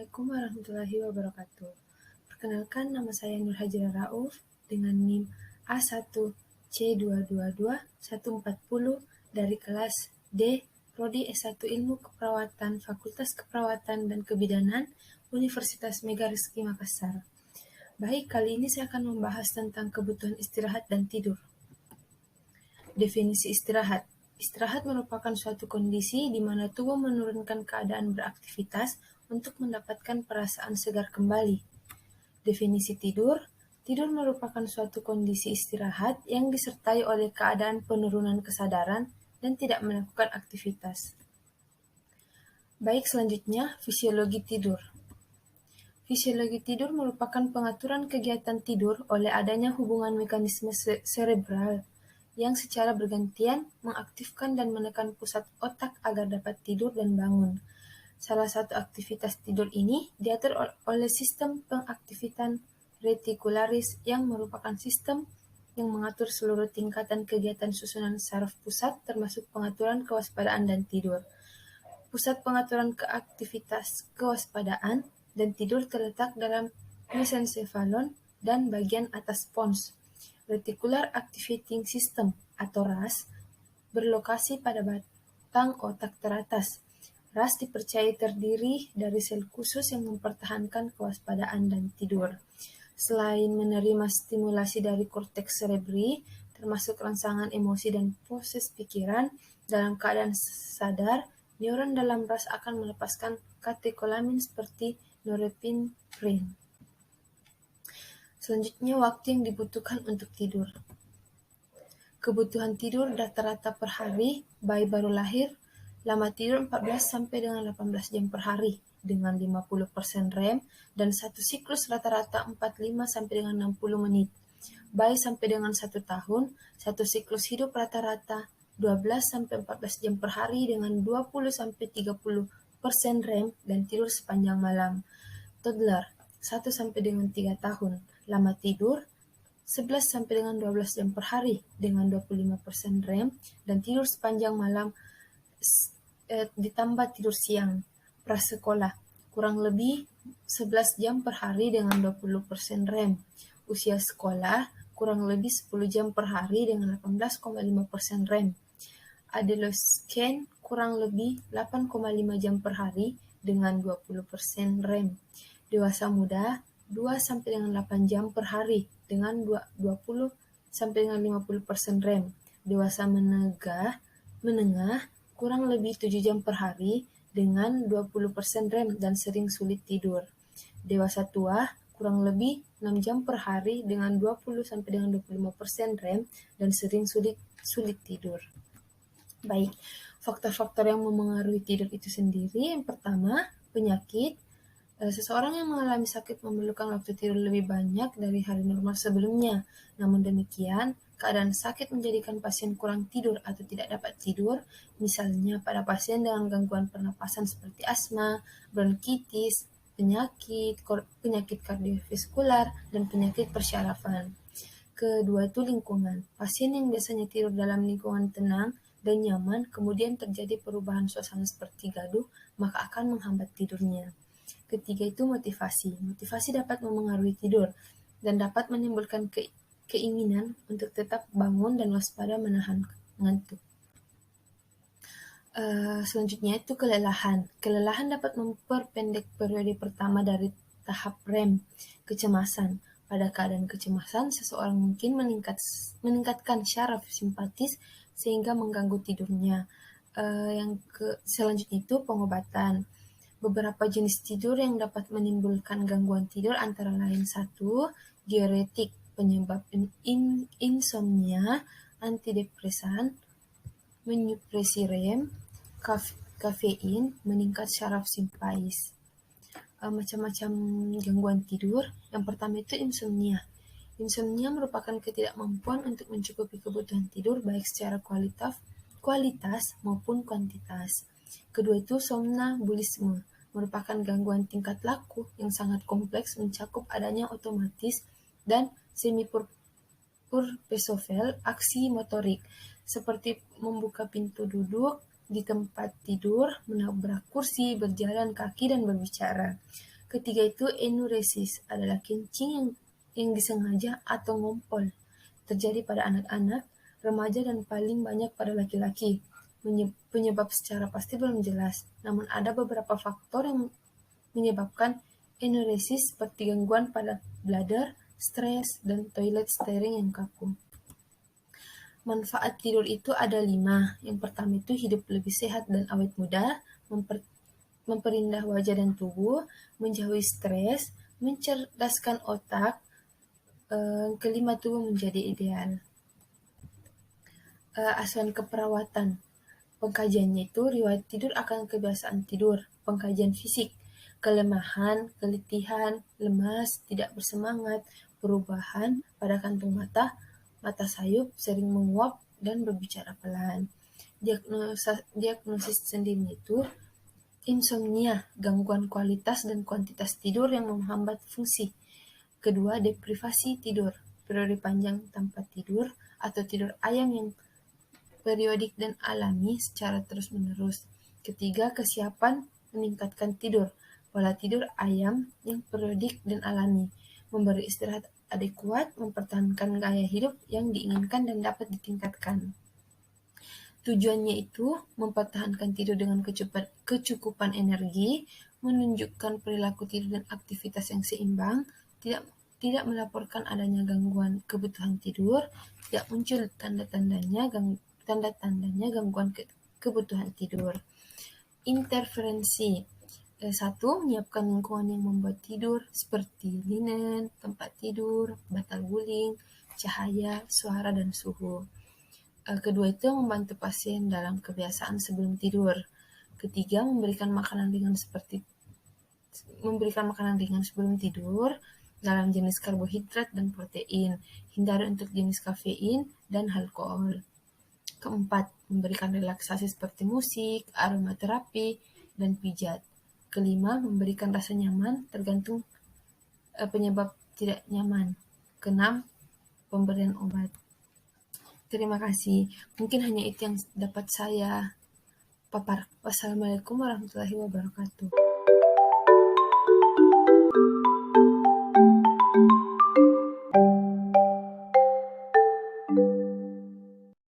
Assalamualaikum warahmatullahi wabarakatuh. Perkenalkan, nama saya Nur Hajira Rauf dengan NIM A1C222140 dari kelas D, Prodi S1 Ilmu Keperawatan, Fakultas Keperawatan dan Kebidanan, Universitas Mega Rizky Makassar. Baik, kali ini saya akan membahas tentang kebutuhan istirahat dan tidur. Definisi istirahat. Istirahat merupakan suatu kondisi di mana tubuh menurunkan keadaan beraktivitas untuk mendapatkan perasaan segar kembali. Definisi tidur. Tidur merupakan suatu kondisi istirahat yang disertai oleh keadaan penurunan kesadaran dan tidak melakukan aktivitas. Baik, selanjutnya fisiologi tidur. Fisiologi tidur merupakan pengaturan kegiatan tidur oleh adanya hubungan mekanisme cerebral yang secara bergantian mengaktifkan dan menekan pusat otak agar dapat tidur dan bangun. Salah satu aktivitas tidur ini diatur oleh sistem pengaktifan retikularis yang merupakan sistem yang mengatur seluruh tingkatan kegiatan susunan saraf pusat termasuk pengaturan kewaspadaan dan tidur. Pusat pengaturan keaktivitas kewaspadaan dan tidur terletak dalam mesencephalon dan bagian atas pons. Reticular Activating System atau RAS berlokasi pada batang otak teratas. RAS dipercaya terdiri dari sel khusus yang mempertahankan kewaspadaan dan tidur. Selain menerima stimulasi dari korteks cerebri, termasuk rangsangan emosi dan proses pikiran, dalam keadaan sadar, neuron dalam RAS akan melepaskan katekolamin seperti norepinefrin. Selanjutnya, waktu yang dibutuhkan untuk tidur. Kebutuhan tidur rata-rata per hari, bayi baru lahir, lama tidur 14 sampai dengan 18 jam per hari dengan 50% REM dan satu siklus rata-rata 45 sampai dengan 60 menit. Bayi sampai dengan 1 tahun, satu siklus hidup rata-rata 12 sampai 14 jam per hari dengan 20 sampai 30% REM dan tidur sepanjang malam. Toddler 1 sampai dengan 3 tahun, lama tidur 11 sampai dengan 12 jam per hari dengan 25% REM dan tidur sepanjang malam ditambah tidur siang. Prasekolah kurang lebih 11 jam per hari dengan 20% REM. Usia sekolah kurang lebih 10 jam per hari dengan 18,5% REM. Adolescent kurang lebih 8,5 jam per hari dengan 20% REM. Dewasa muda 2 sampai dengan 8 jam per hari dengan 20 sampai dengan 50% REM. Dewasa menengah kurang lebih 7 jam per hari dengan 20% REM dan sering sulit tidur. Dewasa tua kurang lebih 6 jam per hari dengan 20 sampai dengan 25% REM dan sering sulit tidur. Baik, faktor-faktor yang memengaruhi tidur itu sendiri, yang pertama, penyakit. Seseorang yang mengalami sakit memerlukan waktu tidur lebih banyak dari hari normal sebelumnya. Namun demikian, keadaan sakit menjadikan pasien kurang tidur atau tidak dapat tidur, misalnya pada pasien dengan gangguan pernapasan seperti asma, bronkitis, penyakit kardiovaskular, dan penyakit persyarafan. Kedua itu lingkungan. Pasien yang biasanya tidur dalam lingkungan tenang dan nyaman, kemudian terjadi perubahan suasana seperti gaduh, maka akan menghambat tidurnya. Ketiga itu motivasi. Motivasi dapat memengaruhi tidur dan dapat menimbulkan keinginan untuk tetap bangun dan waspada menahan ngantuk. Selanjutnya itu kelelahan. Kelelahan dapat memperpendek periode pertama dari tahap REM, kecemasan. Pada keadaan kecemasan, seseorang mungkin meningkatkan syaraf simpatis sehingga mengganggu tidurnya. Selanjutnya itu pengobatan. Beberapa jenis tidur yang dapat menimbulkan gangguan tidur antara lain 1. Diuretik, penyebab insomnia, antidepresan, menyupresi REM, kafein, meningkat syaraf simpais. Macam-macam gangguan tidur. Yang pertama itu insomnia. Insomnia merupakan ketidakmampuan untuk mencukupi kebutuhan tidur baik secara kualitas maupun kuantitas. Kedua itu somnambulisme, merupakan gangguan tingkat laku yang sangat kompleks mencakup adanya otomatis dan semi-purposeful aksi motorik, seperti membuka pintu duduk di tempat tidur, menabrak kursi, berjalan kaki, dan berbicara. Ketiga itu enuresis, adalah kencing yang disengaja atau ngompol. Terjadi pada anak-anak, remaja dan paling banyak pada laki-laki. Penyebab secara pasti belum jelas, namun ada beberapa faktor yang menyebabkan enuresis seperti gangguan pada bladder, stres, dan toilet steering yang kaku. Manfaat tidur itu ada 5. Yang pertama itu hidup lebih sehat dan awet muda, memperindah wajah dan tubuh, menjauhi stres, mencerdaskan otak. Kelima tubuh menjadi ideal. Asuhan keperawatan. Pengkajiannya itu riwayat tidur akan kebiasaan tidur, pengkajian fisik, kelemahan, keletihan, lemas, tidak bersemangat, perubahan pada kantung mata, mata sayup, sering menguap, dan berbicara pelan. Diagnosis sendiri itu insomnia, gangguan kualitas dan kuantitas tidur yang menghambat fungsi. Kedua, deprivasi tidur, periode panjang tanpa tidur atau tidur ayam yang periodik dan alami secara terus-menerus. Ketiga, kesiapan meningkatkan tidur, pola tidur ayam yang periodik dan alami, memberi istirahat adekuat, mempertahankan gaya hidup yang diinginkan dan dapat ditingkatkan. Tujuannya itu mempertahankan tidur dengan kecukupan energi, menunjukkan perilaku tidur dan aktivitas yang seimbang, tidak melaporkan adanya gangguan kebutuhan tidur, tidak muncul tanda-tandanya gangguan kebutuhan tidur. Interferensi. 1. Menyiapkan lingkungan yang membuat tidur seperti linen, tempat tidur, bantal guling, cahaya, suara, dan suhu. Kedua itu membantu pasien dalam kebiasaan sebelum tidur. Ketiga, memberikan makanan ringan sebelum tidur dalam jenis karbohidrat dan protein. Hindari untuk jenis kafein dan alkohol. Keempat, memberikan relaksasi seperti musik, aromaterapi, dan pijat. Kelima, memberikan rasa nyaman tergantung penyebab tidak nyaman. Keenam, pemberian obat. Terima kasih. Mungkin hanya itu yang dapat saya papar. Wassalamualaikum warahmatullahi wabarakatuh.